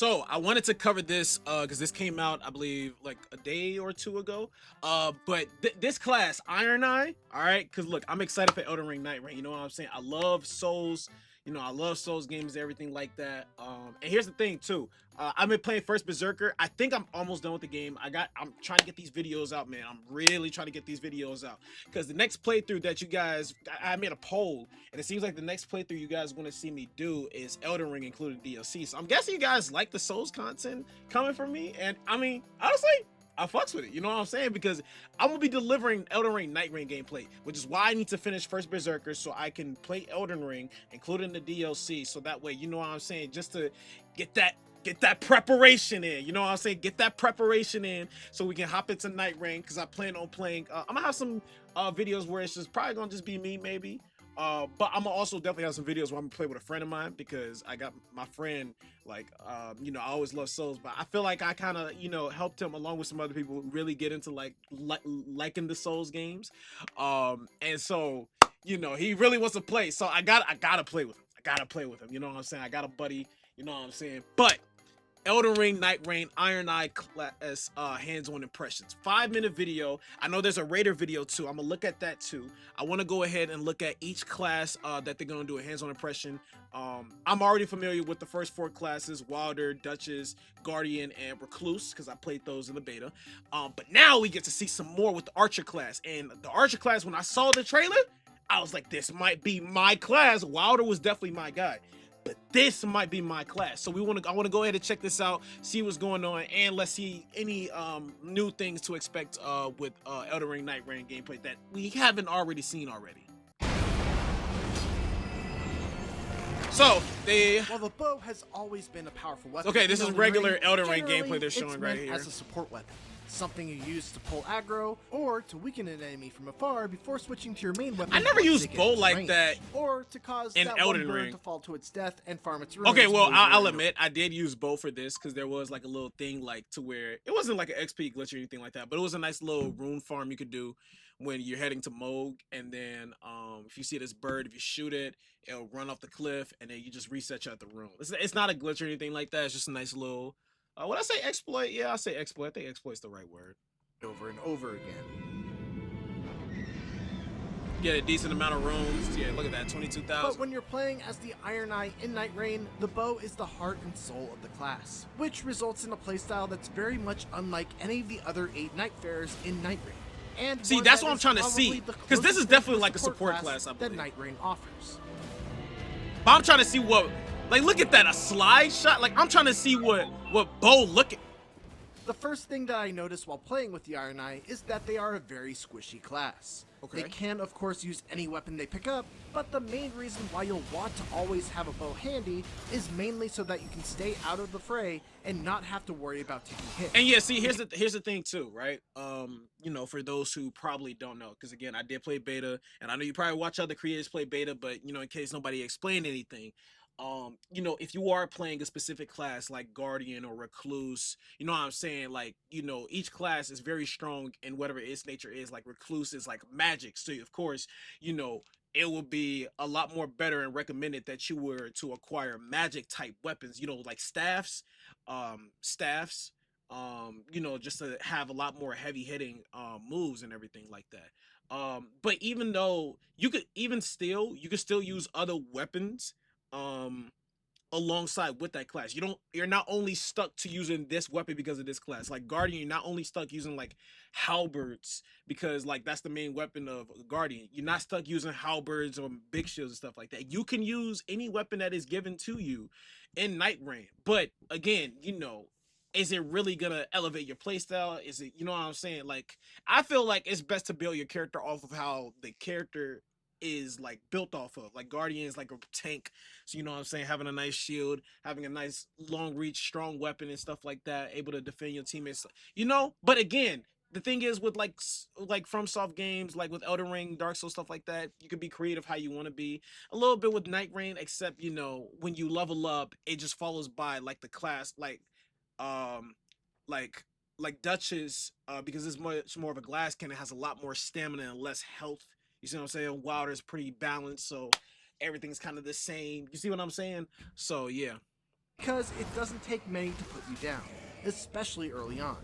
So I wanted to cover this because this came out, I believe, like a day or two ago. But this class, Ironeye, all right, because look, I'm excited for Elden Ring Nightreign. You know what I'm saying? I love Souls. You know, I love Souls games, everything like that. And here's the thing too. I've been playing First Berserker. I think I'm almost done with the game. I'm trying to get these videos out, man. I'm really trying to get these videos out because the next playthrough that you guys, I made a poll, and it seems like the next playthrough you guys want to see me do is Elden Ring, including DLC. So I'm guessing you guys like the Souls content coming from me, and I mean, honestly, I fucks with it. You know what I'm saying? Because I'm gonna be delivering Elden Ring Nightreign gameplay, which is why I need to finish First Berserker so I can play Elden Ring, including the DLC. So that way, you know what I'm saying, just to get that preparation in. You know what I'm saying? Get that preparation in so we can hop into Nightreign. Because I plan on playing. I'm gonna have some videos where it's just probably gonna just be me, maybe. But I'm gonna also definitely have some videos where I'm gonna play with a friend of mine because I got my friend, like, you know, I always love Souls, but I feel like I kind of, you know, helped him along with some other people really get into liking the Souls games. And so, you know, he really wants to play, so I gotta play with him. I gotta play with him. You know what I'm saying? I got a buddy. You know what I'm saying? But Elden Ring, Nightreign, Ironeye class, hands-on impressions. 5-minute video. I know there's a Raider video too. I'm gonna look at that too. I want to go ahead and look at each class that they're gonna do a hands-on impression. I'm already familiar with the first 4 classes: Wilder, Duchess, Guardian, and Recluse, because I played those in the beta. But now we get to see some more with the Archer class. And the Archer class, when I saw the trailer, I was like, this might be my class. Wilder was definitely my guy, but this might be my class. So I want to go ahead and check this out, see what's going on, and let's see any new things to expect with Elden Ring Nightreign gameplay that we haven't already seen already. So While the bow has always been a powerful weapon. Okay, this is regular Elden Ring generally, gameplay they're showing it's right meant here. as a support weapon, something you use to pull aggro or to weaken an enemy from afar before switching to your main weapon. I never once used they get bow into like range, that or to cause in that Elden one bird Ring to fall to its death and farm its ruins. Okay, well, over I'll and admit I did use bow for this because there was like a little thing like to where it wasn't like an XP glitch or anything like that, but it was a nice little rune farm you could do when you're heading to Moog, and then if you see this bird, if you shoot it, it'll run off the cliff, and then you just reset you at the room. It's not a glitch or anything like that. It's just a nice little. Would I say exploit? Yeah, I say exploit. I think exploit's the right word. over and over again. Get a decent amount of rooms. Yeah, look at that, 22,000. But when you're playing as the Ironeye in Nightreign, the bow is the heart and soul of the class, which results in a playstyle that's very much unlike any of the other 8 Nightfarers in Nightreign. And see, that's what I'm trying to see, because this is definitely like a support class, I that believe. Nightreign offers. But I'm trying to see what, like, look at that, a slide shot. Like, I'm trying to see what bow looking. The first thing that I noticed while playing with the Ironeye is that they are a very squishy class. Okay. They can, of course, use any weapon they pick up, but the main reason why you'll want to always have a bow handy is mainly so that you can stay out of the fray and not have to worry about taking hits. And yeah, see, here's the thing too, right? You know, for those who probably don't know, because again, I did play beta, and I know you probably watch other creators play beta, but you know, in case nobody explained anything, you know, if you are playing a specific class like Guardian or Recluse, you know what I'm saying, like, you know, each class is very strong in whatever its nature is. Like Recluse is like magic, so of course, you know, it will be a lot more better and recommended that you were to acquire magic type weapons, you know, like staffs, you know, just to have a lot more heavy hitting moves and everything like that. But even though you could still use other weapons alongside with that class. You're not only stuck to using this weapon because of this class. Like Guardian, you're not only stuck using like halberds because like that's the main weapon of Guardian. You're not stuck using halberds or big shields and stuff like that. You can use any weapon that is given to you in Nightreign. But again, you know, is it really gonna elevate your playstyle? Is it, you know what I'm saying? Like, I feel like it's best to build your character off of how the character is like built off of. Like Guardian is like a tank, so you know what I'm saying, having a nice shield, having a nice long reach strong weapon and stuff like that, able to defend your teammates, you know. But again, the thing is with like FromSoft games, like with Elden Ring, Dark Souls, stuff like that, you can be creative how you want to be. A little bit with Nightreign, except you know, when you level up, it just follows by like the class, um like Duchess, because it's much more of a glass cannon, has a lot more stamina and less health. You see what I'm saying? Wilder's pretty balanced, so everything's kind of the same. You see what I'm saying? So yeah. because it doesn't take many to put you down, especially early on.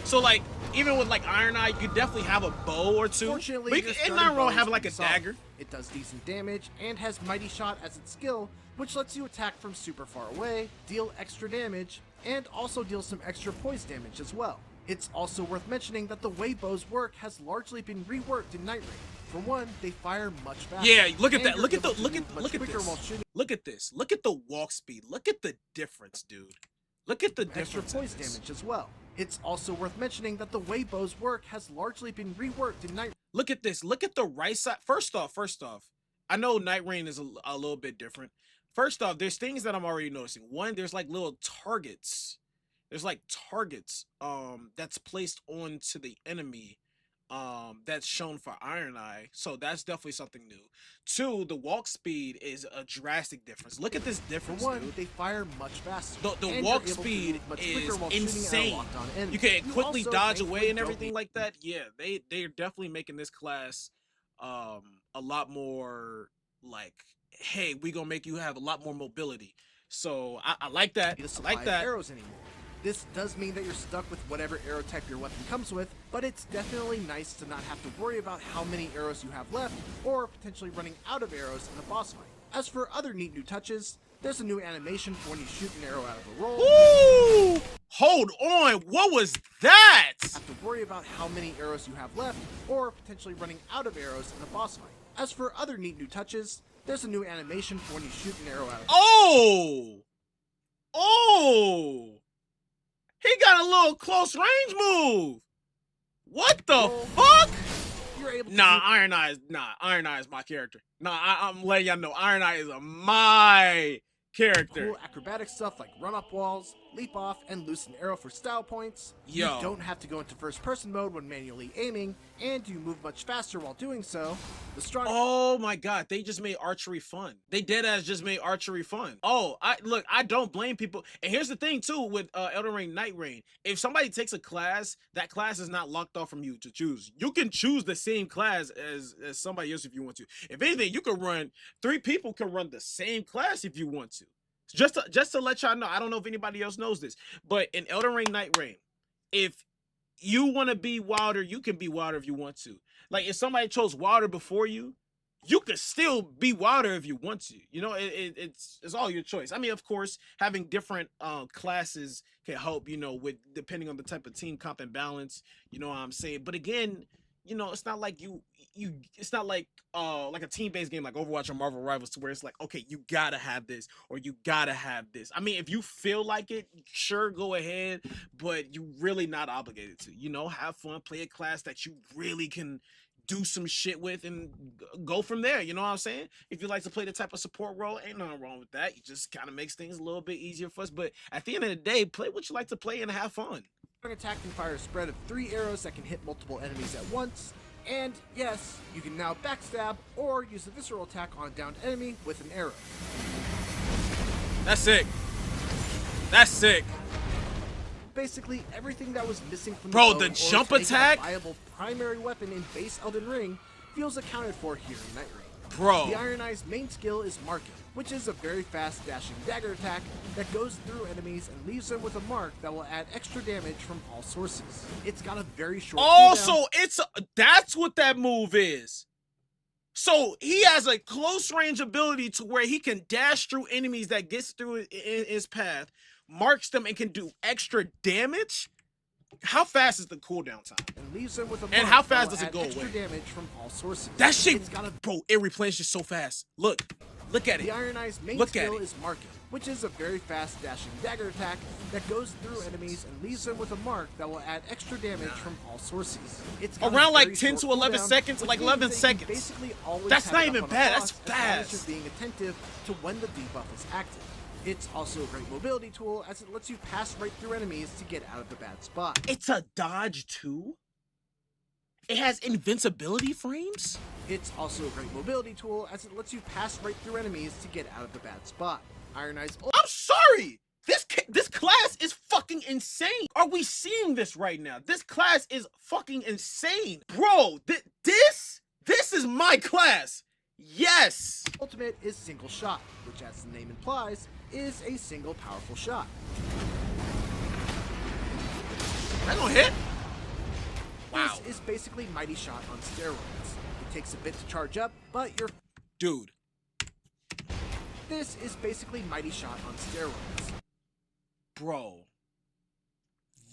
So like, even with like Ironeye, you could definitely have a bow or two. Fortunately, but your it's starting not bow wrong is having like a pretty solid. dagger. It does decent damage and has Mighty Shot as its skill, which lets you attack from super far away, deal extra damage, and also deal some extra poise damage as well. It's also worth mentioning that the way bows work has largely been reworked in Nightreign. For one, they fire much faster. Yeah, look at and that. you're Look at able the to look move at much look at quicker this. while shooting Look at this. Look at the walk speed. Look at the difference, dude. Look at the extra difference. poise damage as well. It's also worth mentioning that the way bows work has largely been reworked in Nightreign. Look at this. Look at the right side. First off, I know Nightreign is a little bit different. First off, there's things that I'm already noticing. One, there's like little targets. There's like targets that's placed onto the enemy that's shown for Ironeye. So that's definitely something new. Two, the walk speed is a drastic difference. Look at this For difference, one, dude. they fire much faster. The and walk you're able to speed move much is quicker while shooting an arrow insane. locked on enemy. You can quickly also, dodge thankfully, away and don't everything need like that. Yeah, they're definitely making this class a lot more like, hey, we gonna make you have a lot more mobility. So I like that. to I supply like that. arrows anymore. This does mean that you're stuck with whatever arrow type your weapon comes with, but it's definitely nice to not have to worry about how many arrows you have left, or potentially running out of arrows in a boss fight. As for other neat new touches, there's a new animation for when you shoot an arrow out of a roll. Ooh! Hold on, what was that? Have to worry about how many arrows you have left, or potentially running out of arrows in a boss fight. As for other neat new touches, there's a new animation for when you shoot an arrow out of Oh! He got a little close range move. What the fuck? You're able to Ironeye is my character. I'm letting y'all know Ironeye is my character. cool acrobatic stuff like run up walls, leap off, and loose an arrow for style points. Yo. You don't have to go into first person mode when manually aiming, and you move much faster while doing so. The strong Oh my god, they just made archery fun. They deadass just made archery fun. Oh, I don't blame people. And here's the thing too with EldenRing Nightreign. If somebody takes a class, that class is not locked off from you to choose. You can choose the same class as somebody else if you want to. If anything, you can run 3 people can run the same class if you want to. Just to let y'all know, I don't know if anybody else knows this, but in EldenRing Nightreign, if you want to be Wilder, you can be Wilder if you want to. Like if somebody chose Wilder before you could still be Wilder if you want to. You know, it's all your choice. I mean, of course, having different classes can help, you know, with depending on the type of team comp and balance, you know what I'm saying? But again, you know, it's not like it's not like a team-based game like Overwatch or Marvel Rivals to where it's like, okay, you gotta have this or you gotta have this. I mean, if you feel like it, sure, go ahead, but you really not obligated to. You know, have fun, play a class that you really can do some shit with and go from there. You know what I'm saying? If you like to play the type of support role, ain't nothing wrong with that. It just kind of makes things a little bit easier for us. But at the end of the day, play what you like to play and have fun. attack can fire a spread of 3 arrows that can hit multiple enemies at once. And yes, you can now backstab or use a visceral attack on a downed enemy with an arrow. That's sick. That's sick. Basically, everything that was missing from Bro, bow the in order jump to make it a attack? viable primary weapon in base Elden Ring feels accounted for here in Nightreign. Bro. The Ironeye's main skill is marking, which is a very fast dashing dagger attack that goes through enemies and leaves them with a mark that will add extra damage from all sources. It's got a very short Also, cooldown. that's what that move is. So he has a close range ability to where he can dash through enemies that gets through in his path, marks them, and can do extra damage. How fast is the cooldown time? And leaves them with a mark And how that fast will does it add go extra away? damage from all sources. That shit, It's got a bro, it replenishes so fast. Look at The it. Ironeye's main Look at skill it. is marking, which is a very fast dashing dagger attack that goes through enemies and leaves them with a mark that will add extra damage from all sources. It's got a Around like very 10 short to 11 cooldown, seconds, which like means 11 that you seconds. basically always That's have not it up even on a bad, boss that's as long as fast. you're being attentive to when the debuff is active. It's also a great mobility tool as it lets you pass right through enemies to get out of the bad spot. It's a dodge too? It has invincibility frames? It's also a great mobility tool as it lets you pass right through enemies to get out of the bad spot. Ironeye's I'm sorry. This class is fucking insane. Are we seeing this right now? This class is fucking insane. Bro, this is my class. Yes! Ultimate is single shot, which as the name implies, is a single powerful shot. That gonna hit? Wow. This is basically Mighty Shot on steroids. It takes a bit to charge up, but you're... Dude. This is basically Mighty Shot on steroids. Bro.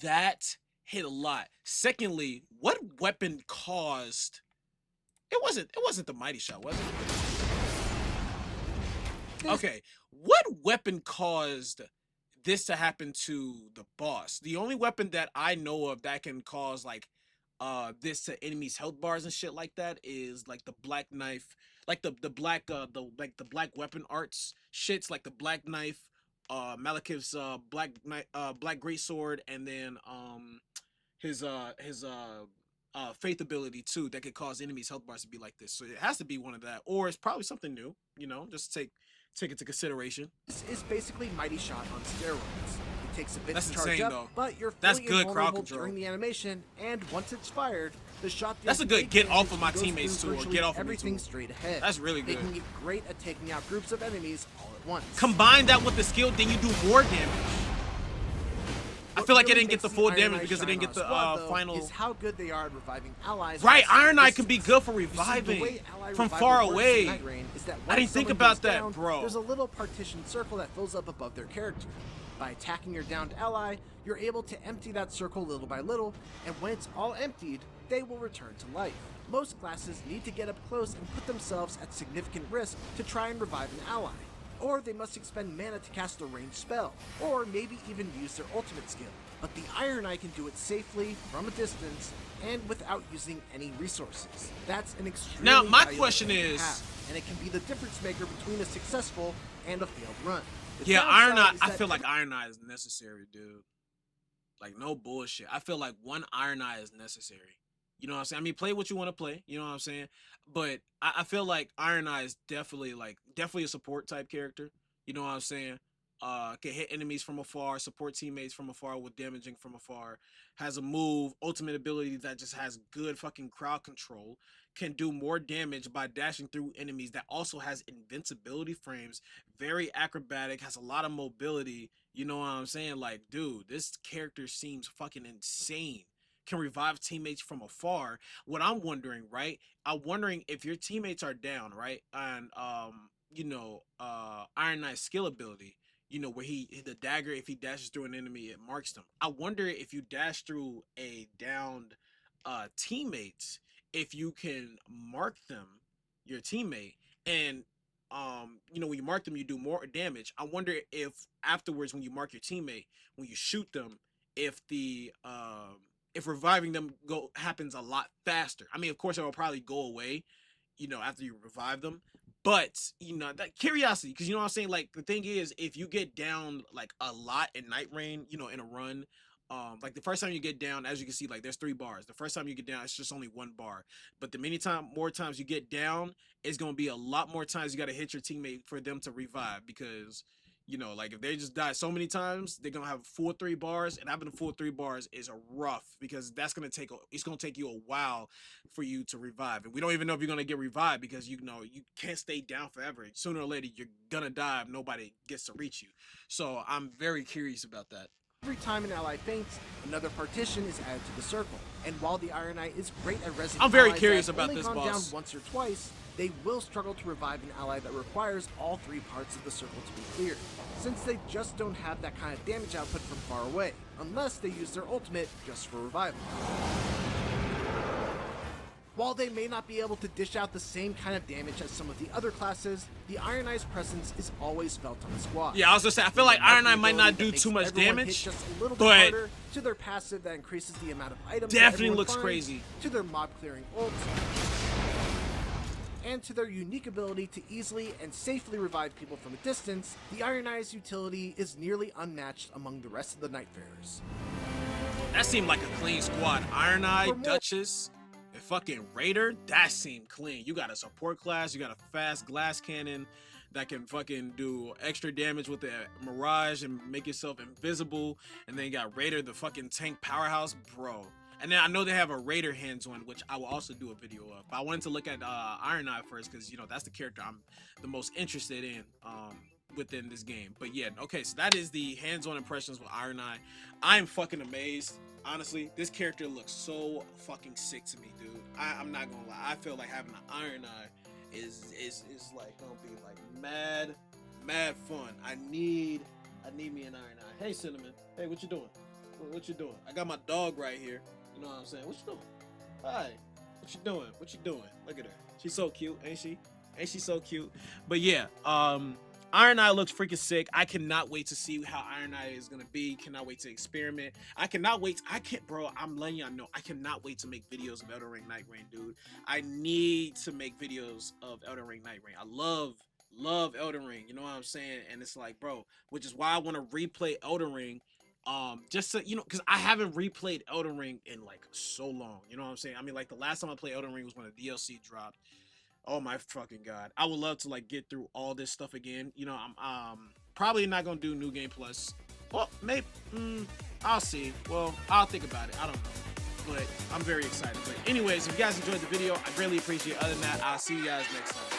That hit a lot. Secondly, what weapon caused... It wasn't the Mighty Shot, was it? Okay. What weapon caused this to happen to the boss? The only weapon that I know of that can cause like this to enemies' health bars and shit like that is like the black knife, like the black the black weapon arts shits, like the black knife, Malekith's black great sword, and then his faith ability too that could cause enemies' health bars to be like this. So it has to be one of that, or it's probably something new. You know, just take into consideration. This is basically Mighty Shot on steroids. It takes a bit That's to charge insane, up, though. but you're That's fully good crowd invulnerable control. during the animation, and once it's fired, the shot That's a deals good big get off damage of my and goes teammates through tool, or virtually get off of me everything tool. straight ahead. That's really good. Making it great at taking out groups of enemies all at once. Combine that with the skill, then you do more damage. I feel like it didn't get the full damage because it didn't get the final. Is how good they are at reviving allies. Right, from Ironeye distance. could be good for You see, the reviving way ally from revival far works in away. Nightreign is that I when didn't think someone about goes that, down, bro. There's a little partitioned circle that fills up above their character. By attacking your downed ally, you're able to empty that circle little by little, and when it's all emptied, they will return to life. Most classes need to get up close and put themselves at significant risk to try and revive an ally. Or they must expend mana to cast a ranged spell, or maybe even use their ultimate skill. But the Ironeye can do it safely, from a distance, and without using any resources. That's an extremely Now, my valuable question thing to is- have, and it can be the difference maker between a successful and a failed run. The Yeah, downside Ironeye. is I that feel like Ironeye is necessary, dude. Like no bullshit. I feel like one Ironeye is necessary. You know what I'm saying? I mean, play what you want to play. You know what I'm saying? But I feel like Ironeye is definitely a support type character. You know what I'm saying? Can hit enemies from afar, support teammates from afar with damaging from afar. Has a move, ultimate ability that just has good fucking crowd control. Can do more damage by dashing through enemies. That also has invincibility frames. Very acrobatic. Has a lot of mobility. You know what I'm saying? Like, dude, this character seems fucking insane. Can revive teammates from afar. What I'm wondering, right? I'm wondering if your teammates are down, right? And Iron Knight's skill ability, where the dagger, if he dashes through an enemy, it marks them. I wonder if you dash through a downed teammates, if you can mark them, your teammate, and when you mark them, you do more damage. I wonder if afterwards, when you mark your teammate, when you shoot them, if reviving them happens a lot faster. I mean, of course, it will probably go away, after you revive them. But that curiosity, because you know what I'm saying. Like the thing is, if you get down like a lot in Nightreign, in a run, like the first time you get down, as you can see, like there's 3 bars. The first time you get down, it's just only 1 bar. But the more times you get down, it's gonna be a lot more times you got to hit your teammate for them to revive, because like if they just die so many times, they're gonna have full 3 bars, and having a full 3 bars is a rough, because it's gonna take you a while for you to revive, and we don't even know if you're gonna get revived, because you can't stay down forever. Sooner or later, you're gonna die if nobody gets to reach you. So I'm very curious about that. Every time an ally faints, another partition is added to the circle. And while the Ironeye is great at rezzing I'm very allies curious that have about only this gone boss. down once or twice, they will struggle to revive an ally that requires all 3 parts of the circle to be cleared, since they just don't have that kind of damage output from far away, unless they use their ultimate just for revival. While they may not be able to dish out the same kind of damage as some of the other classes, the Ironeye's presence is always felt on the squad. Yeah, I was gonna say, I feel like Ironeye might not do too much damage, just a little bit but harder, to their passive that increases the amount of items that definitely everyone looks finds, crazy. to their mob clearing ult, and to their unique ability to easily and safely revive people from a distance, the Ironeye's utility is nearly unmatched among the rest of the Nightfarers. That seemed like a clean squad. For Ironeye, more- Duchess, and fucking Raider, that seemed clean. You got a support class, you got a fast glass cannon that can fucking do extra damage with the Mirage and make yourself invisible, and then you got Raider, the fucking tank powerhouse. Bro, And then I know they have a Raider hands-on, which I will also do a video of. But I wanted to look at Ironeye first because you know that's the character I'm the most interested in within this game. But yeah, okay, so that is the hands-on impressions with Ironeye. I'm fucking amazed. Honestly, this character looks so fucking sick to me, dude. I'm not gonna lie. I feel like having an Ironeye is like gonna be like mad fun. I need me an Ironeye. Hey Cinnamon. Hey, what you doing? What you doing? I got my dog right here. You know what I'm saying? What you doing? Hi. What you doing? What you doing? Look at her. She's so cute, ain't she? Ain't she so cute? But yeah, Ironeye looks freaking sick. I cannot wait to see how Ironeye is gonna be. Cannot wait to experiment. I cannot wait. Bro. I'm letting y'all know. I cannot wait to make videos of EldenRing Nightreign, dude. I need to make videos of EldenRing Nightreign. I love EldenRing. You know what I'm saying? And it's like, bro, which is why I want to replay EldenRing. Just so you know, because I haven't replayed EldenRing in like so long. You know what I'm saying? I mean, like the last time I played EldenRing was when the DLC dropped. Oh my fucking god! I would love to like get through all this stuff again. You know, I'm probably not gonna do New Game Plus. Well, maybe I'll see. Well, I'll think about it. I don't know, but I'm very excited. But anyways, if you guys enjoyed the video, I greatly appreciate it. Other than that, I'll see you guys next time.